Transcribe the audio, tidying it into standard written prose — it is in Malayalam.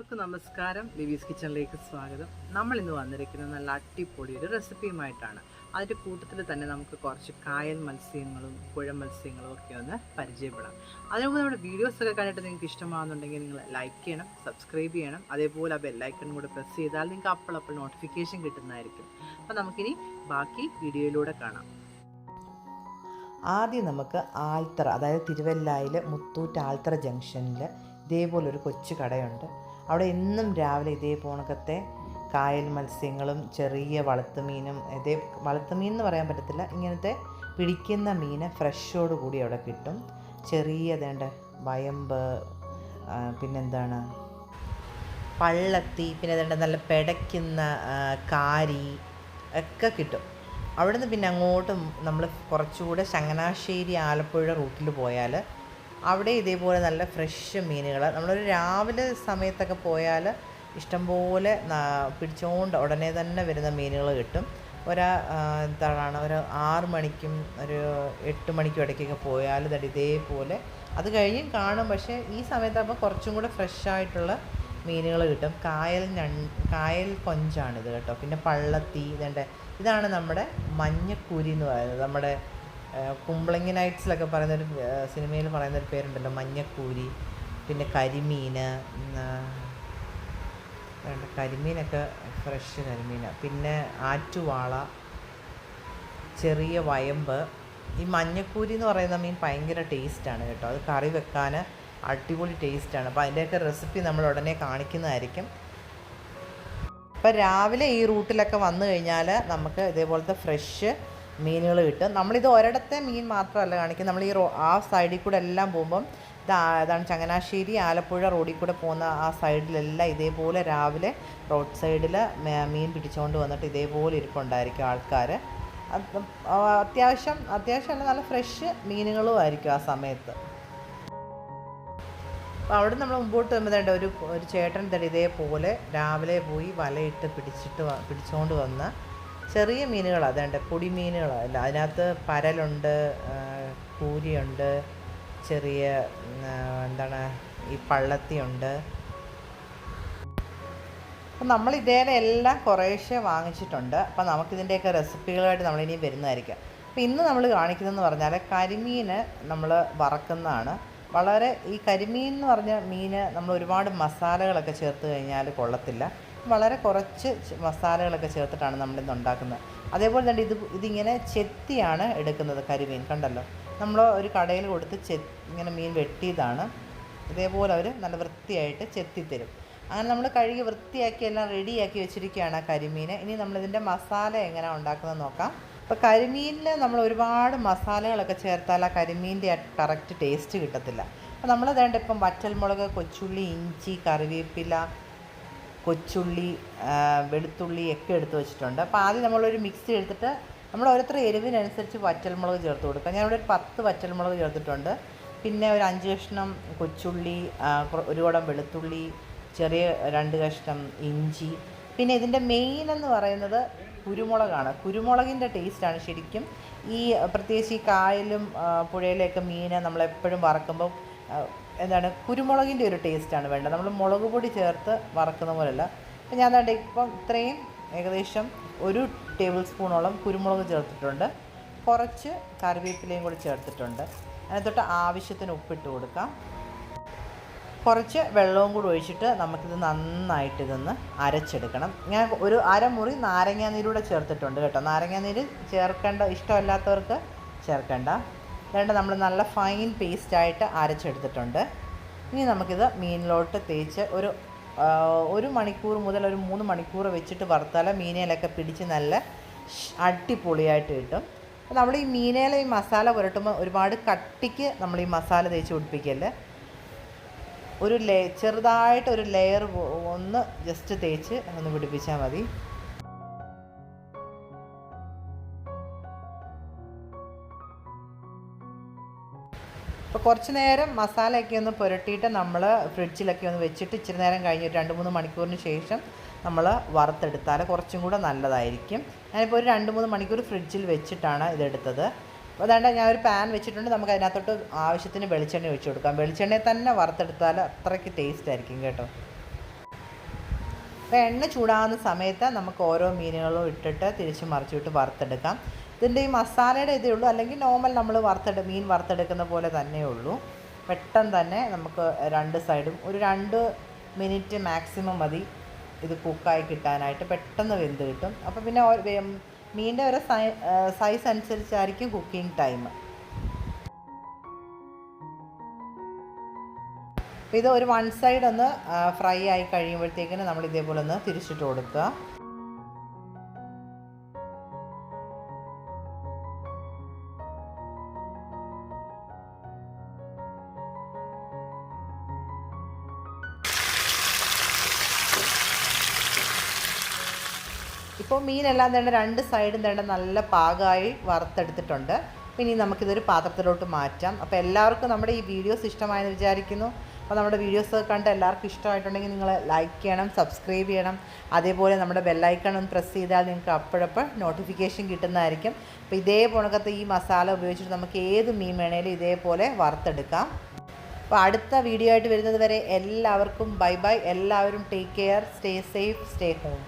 എല്ലാവർക്കും നമസ്കാരം. ലിവീസ് കിച്ചണിലേക്ക് സ്വാഗതം. നമ്മൾ ഇന്ന് വന്നിരിക്കുന്നത് നല്ല അടിപൊളി ഒരു റെസിപ്പിയുമായിട്ടാണ്. അതിൻ്റെ കൂട്ടത്തിൽ തന്നെ നമുക്ക് കുറച്ച് കായൽ മത്സ്യങ്ങളും പുഴ മത്സ്യങ്ങളും ഒക്കെ ഒന്ന് പരിചയപ്പെടാം. അതിനുമുമ്പ് നമ്മുടെ വീഡിയോസൊക്കെ കണ്ടിട്ട് നിങ്ങൾക്ക് ഇഷ്ടമാകുന്നുണ്ടെങ്കിൽ നിങ്ങൾ ലൈക്ക് ചെയ്യണം, സബ്സ്ക്രൈബ് ചെയ്യണം. അതേപോലെ ആ ബെല്ലൈക്കൺ കൂടെ പ്രസ് ചെയ്താൽ നിങ്ങൾക്ക് അപ്പോൾ നോട്ടിഫിക്കേഷൻ കിട്ടുന്നതായിരിക്കും. അപ്പോൾ നമുക്കിനി ബാക്കി വീഡിയോയിലൂടെ കാണാം. ആദ്യം നമുക്ക് ആൽത്തറ, അതായത് തിരുവല്ലായിലെ മുത്തൂറ്റ് ആൽത്തറ ജംഗ്ഷനിൽ ഇതേപോലൊരു കൊച്ചു കടയുണ്ട്. അവിടെ എന്നും രാവിലെ ഇതേ പോണക്കത്തെ കായൽ മത്സ്യങ്ങളും ചെറിയ വളർത്തുമീനും, വളർത്തുമീൻ എന്ന് പറയാൻ പറ്റത്തില്ല, ഇങ്ങനത്തെ പിടിക്കുന്ന മീൻ ഫ്രഷോട് കൂടി അവിടെ കിട്ടും. ചെറിയ വയമ്പ്, പിന്നെന്താണ് പള്ളത്തി, പിന്നെ നല്ല പിടയ്ക്കുന്ന കാരി ഒക്കെ കിട്ടും. അവിടുന്ന് പിന്നെ അങ്ങോട്ടും നമ്മൾ കുറച്ചുകൂടെ ചങ്ങനാശ്ശേരി ആലപ്പുഴ റൂട്ടിൽ പോയാൽ അവിടെ ഇതേപോലെ നല്ല ഫ്രഷ് മീനുകൾ, നമ്മളൊരു രാവിലെ സമയത്തൊക്കെ പോയാൽ ഇഷ്ടംപോലെ പിടിച്ചുകൊണ്ട് ഉടനെ തന്നെ വരുന്ന മീനുകൾ കിട്ടും. ഒരു 6 മണിക്കും ഒരു 8 മണിക്കും ഇടയ്ക്കൊക്കെ പോയാൽ ഇതേപോലെ അത് കഴിഞ്ഞും കാണും. പക്ഷേ ഈ സമയത്താകുമ്പോൾ കുറച്ചും കൂടെ ഫ്രഷായിട്ടുള്ള മീനുകൾ കിട്ടും. കായൽ കൊഞ്ചാണിത് കേട്ടോ. പിന്നെ പള്ളത്തി, ഇതാണ് നമ്മുടെ മഞ്ഞക്കൂരി എന്ന് പറയുന്നത്. നമ്മുടെ കുമ്പളങ്ങി നൈറ്റ്സിലൊക്കെ പറയുന്നൊരു സിനിമയിൽ പറയുന്നൊരു പേരുണ്ടല്ലോ, മഞ്ഞക്കൂരി. പിന്നെ കരിമീൻ, കരിമീനൊക്കെ ഫ്രഷ് കരിമീനാണ്. പിന്നെ ആറ്റുവാള, ചെറിയ വയമ്പ്. ഈ മഞ്ഞക്കൂരി എന്ന് പറയുന്ന മീൻ ഭയങ്കര ടേസ്റ്റാണ് കേട്ടോ. അത് കറി വെക്കാൻ അടിപൊളി ടേസ്റ്റാണ്. അപ്പോൾ അതിൻ്റെയൊക്കെ റെസിപ്പി നമ്മൾ ഉടനെ കാണിക്കുന്നതായിരിക്കും. അപ്പോൾ രാവിലെ ഈ റൂട്ടിലൊക്കെ വന്നു കഴിഞ്ഞാൽ നമുക്ക് ഇതേപോലത്തെ ഫ്രഷ് മീനുകൾ കിട്ടും. നമ്മളിത് ഒരിടത്തെ മീൻ മാത്രമല്ല കാണിക്കുന്നത്, നമ്മൾ ആ സൈഡിൽ കൂടെ എല്ലാം പോകുമ്പം ഇതാണ് ചങ്ങനാശ്ശേരി ആലപ്പുഴ റോഡിൽ കൂടെ പോകുന്ന ആ സൈഡിലെല്ലാം ഇതേപോലെ രാവിലെ റോഡ് സൈഡിൽ മീൻ പിടിച്ചുകൊണ്ട് വന്നിട്ട് ഇതേപോലെ ഇരിപ്പുണ്ടായിരിക്കും ആൾക്കാർ. അത്യാവശ്യം നല്ല ഫ്രഷ് മീനുകളും ആയിരിക്കും ആ സമയത്ത്. അപ്പോൾ അവിടെ നമ്മൾ മുമ്പോട്ട് വരുമ്പോൾ ഒരു ചേട്ടൻ ഇതേപോലെ രാവിലെ പോയി വലയിട്ട് പിടിച്ചുകൊണ്ട് വന്ന ചെറിയ മീനുകളാണ്. പൊടി മീനുകളല്ല, അതിനകത്ത് പരലുണ്ട്, കൂരിയുണ്ട്, ചെറിയ ഈ പള്ളത്തിയുണ്ട്. അപ്പം നമ്മൾ എല്ലാം കുറേശ്ശെ വാങ്ങിച്ചിട്ടുണ്ട്. അപ്പം നമുക്കിതിൻ്റെയൊക്കെ റെസിപ്പികളായിട്ട് നമ്മളിനി വരുന്നതായിരിക്കും. അപ്പം ഇന്ന് നമ്മൾ കാണിക്കുന്നതെന്ന് പറഞ്ഞാൽ കരിമീൻ നമ്മൾ വറക്കുന്നതാണ്. ഈ കരിമീൻ എന്ന് പറഞ്ഞ മീൻ നമ്മൾ ഒരുപാട് മസാലകളൊക്കെ ചേർത്ത് കഴിഞ്ഞാൽ കൊള്ളത്തില്ല. വളരെ കുറച്ച് മസാലകളൊക്കെ ചേർത്തിട്ടാണ് നമ്മളിന്ന് ഉണ്ടാക്കുന്നത്. അതേപോലെ തന്നെ ഇതിങ്ങനെ ചെത്തിയാണ് എടുക്കുന്നത്. കരിമീൻ കണ്ടല്ലോ, നമ്മൾ ഒരു കടയിൽ കൊടുത്ത് ഇങ്ങനെ മീൻ വെട്ടിയതാണ്. ഇതേപോലെ അവർ നല്ല വൃത്തിയായിട്ട് ചെത്തിത്തരും. അങ്ങനെ നമ്മൾ കഴുകി വൃത്തിയാക്കി എല്ലാം റെഡിയാക്കി വെച്ചിരിക്കുകയാണ് ആ കരിമീൻ. ഇനി നമ്മളിതിൻ്റെ മസാല എങ്ങനെയാണ് ഉണ്ടാക്കുന്നത് നോക്കാം. ഇപ്പോൾ കരിമീനിൽ നമ്മൾ ഒരുപാട് മസാലകളൊക്കെ ചേർത്താൽ ആ കരിമീൻ്റെ കറക്റ്റ് ടേസ്റ്റ് കിട്ടത്തില്ല. അപ്പോൾ നമ്മൾ ഇപ്പം വറ്റൽമുളക്, കൊച്ചുള്ളി, ഇഞ്ചി, കറിവേപ്പില, കൊച്ചുള്ളി, വെളുത്തുള്ളി ഒക്കെ എടുത്ത് വെച്ചിട്ടുണ്ട്. അപ്പോൾ ആദ്യം നമ്മളൊരു മിക്സി എടുത്തിട്ട് നമ്മൾ ഓരോരുത്തർ എരിവിനനുസരിച്ച് വറ്റൽമുളക് ചേർത്ത് കൊടുക്കുക. ഞാനിവിടെ ഒരു 10 വറ്റൽമുളക് ചേർത്തിട്ടുണ്ട്. പിന്നെ ഒരു 5 കഷ്ണം കൊച്ചുള്ളി, ഒരു കുടം വെളുത്തുള്ളി, ചെറിയ 2 കഷ്ണം ഇഞ്ചി. പിന്നെ ഇതിൻ്റെ മെയിൻ എന്ന് പറയുന്നത് കുരുമുളകാണ്. കുരുമുളകിൻ്റെ ടേസ്റ്റാണ് ശരിക്കും പ്രത്യേകിച്ച് ഈ കായലും പുഴയിലൊക്കെ മീൻ നമ്മളെപ്പോഴും വറക്കുമ്പോൾ കുരുമുളകിൻ്റെ ഒരു ടേസ്റ്റാണ് വേണ്ടത്. നമ്മൾ മുളക് പൊടി ചേർത്ത് വറക്കുന്ന പോലെയല്ല. അപ്പം ഞാൻ ഇപ്പം ഇത്രയും ഏകദേശം 1 ടേബിൾ സ്പൂണോളം കുരുമുളക് ചേർത്തിട്ടുണ്ട്. കുറച്ച് കറിവേപ്പിലയും കൂടി ചേർത്തിട്ടുണ്ട്. അതിനകത്തോട്ട് ആവശ്യത്തിന് ഉപ്പിട്ട് കൊടുക്കാം. കുറച്ച് വെള്ളവും കൂടി ഒഴിച്ചിട്ട് നമുക്കിത് നന്നായിട്ട് ഇതൊന്ന് അരച്ചെടുക്കണം. ഞാൻ ഒരു അരമുറി നാരങ്ങാനീരൂടെ ചേർത്തിട്ടുണ്ട് കേട്ടോ. നാരങ്ങാനീര് ഇഷ്ടമല്ലാത്തവർക്ക് ചേർക്കേണ്ട. നമ്മൾ നല്ല ഫൈൻ പേസ്റ്റായിട്ട് അരച്ചെടുത്തിട്ടുണ്ട്. ഇനി നമുക്കിത് മീനിലോട്ട് തേച്ച് ഒരു 1 മണിക്കൂർ മുതൽ ഒരു 3 മണിക്കൂർ വെച്ചിട്ട് വറുത്താൽ മീനയിലൊക്കെ പിടിച്ച് നല്ല അടിപൊളിയായിട്ട് കിട്ടും. അപ്പോൾ നമ്മൾ ഈ മീനയിലെ ഈ മസാല പുരട്ടുമ്പോൾ ഒരുപാട് കട്ടിക്ക് നമ്മൾ ഈ മസാല തേച്ച് പിടിപ്പിക്കല്ലേ. ഒരു ചെറുതായിട്ടൊരു ലെയർ ഒന്ന് ജസ്റ്റ് തേച്ച് ഒന്ന് പിടിപ്പിച്ചാൽ മതി. അപ്പോൾ കുറച്ച് നേരം മസാലയൊക്കെ ഒന്ന് പുരട്ടിയിട്ട് നമ്മൾ ഫ്രിഡ്ജിലൊക്കെ ഒന്ന് വെച്ചിട്ട് ഇച്ചിരി നേരം കഴിഞ്ഞ് 2-3 മണിക്കൂറിന് ശേഷം നമ്മൾ വറുത്തെടുത്താൽ കുറച്ചും കൂടെ നല്ലതായിരിക്കും. ഞാനിപ്പോൾ ഒരു 2-3 മണിക്കൂർ ഫ്രിഡ്ജിൽ വെച്ചിട്ടാണ് ഇതെടുത്തത്. അപ്പോൾ ഞാനൊരു പാൻ വെച്ചിട്ടുണ്ട്. നമുക്ക് അതിനകത്തോട്ട് ആവശ്യത്തിന് വെളിച്ചെണ്ണ ഒഴിച്ച് കൊടുക്കാം. വെളിച്ചെണ്ണയിൽ തന്നെ വറുത്തെടുത്താൽ അത്രയ്ക്ക് ടേസ്റ്റ് ആയിരിക്കും കേട്ടോ. അപ്പോൾ എണ്ണ ചൂടാകുന്ന സമയത്ത് നമുക്ക് ഓരോ മീനുകളും ഇട്ടിട്ട് തിരിച്ച് മറിച്ചിട്ട് വറുത്തെടുക്കാം. ഇതിൻ്റെ ഈ മസാലയുടെ ഇതേ ഉള്ളൂ, അല്ലെങ്കിൽ നോർമൽ നമ്മൾ മീൻ വറുത്തെടുക്കുന്ന പോലെ തന്നെ ഉള്ളൂ. പെട്ടെന്ന് തന്നെ നമുക്ക് രണ്ട് സൈഡും ഒരു 2 മിനിറ്റ് മാക്സിമം മതി ഇത് കുക്കായി കിട്ടാനായിട്ട്, പെട്ടെന്ന് വെന്ത് കിട്ടും. അപ്പോൾ പിന്നെ മീനിൻ്റെ ഒരു സൈസ് അനുസരിച്ചായിരിക്കും കുക്കിംഗ് ടൈം. അപ്പോൾ ഇത് ഒരു 1 സൈഡ് ഒന്ന് ഫ്രൈ ആയി കഴിയുമ്പോഴത്തേക്കിന് നമ്മൾ ഇതേപോലെ ഒന്ന് തിരിച്ചിട്ട് കൊടുക്കുക. ഇപ്പോൾ മീനെല്ലാം തന്നെ 2 സൈഡും തന്നെ നല്ല പാകമായി വറുത്തെടുത്തിട്ടുണ്ട്. പിന്നെ നമുക്കിതൊരു പാത്രത്തിലോട്ട് മാറ്റാം. അപ്പോൾ എല്ലാവർക്കും നമ്മുടെ ഈ വീഡിയോസ് ഇഷ്ടമായെന്ന് വിചാരിക്കുന്നു. അപ്പോൾ നമ്മുടെ വീഡിയോസ് കണ്ട് എല്ലാവർക്കും ഇഷ്ടമായിട്ടുണ്ടെങ്കിൽ നിങ്ങൾ ലൈക്ക് ചെയ്യണം, സബ്സ്ക്രൈബ് ചെയ്യണം. അതേപോലെ നമ്മുടെ ബെല്ലൈക്കൺ ഒന്ന് പ്രസ് ചെയ്താൽ നിങ്ങൾക്ക് അപ്പോഴപ്പോൾ നോട്ടിഫിക്കേഷൻ കിട്ടുന്നതായിരിക്കും. അപ്പോൾ ഇതേപോലത്തെ ഈ മസാല ഉപയോഗിച്ചിട്ട് നമുക്ക് ഏത് മീൻ വേണേലും ഇതേപോലെ വറുത്തെടുക്കാം. അപ്പോൾ അടുത്ത വീഡിയോ ആയിട്ട് വരുന്നത് വരെ എല്ലാവർക്കും ബൈ ബൈ. എല്ലാവരും take care, stay safe, stay home.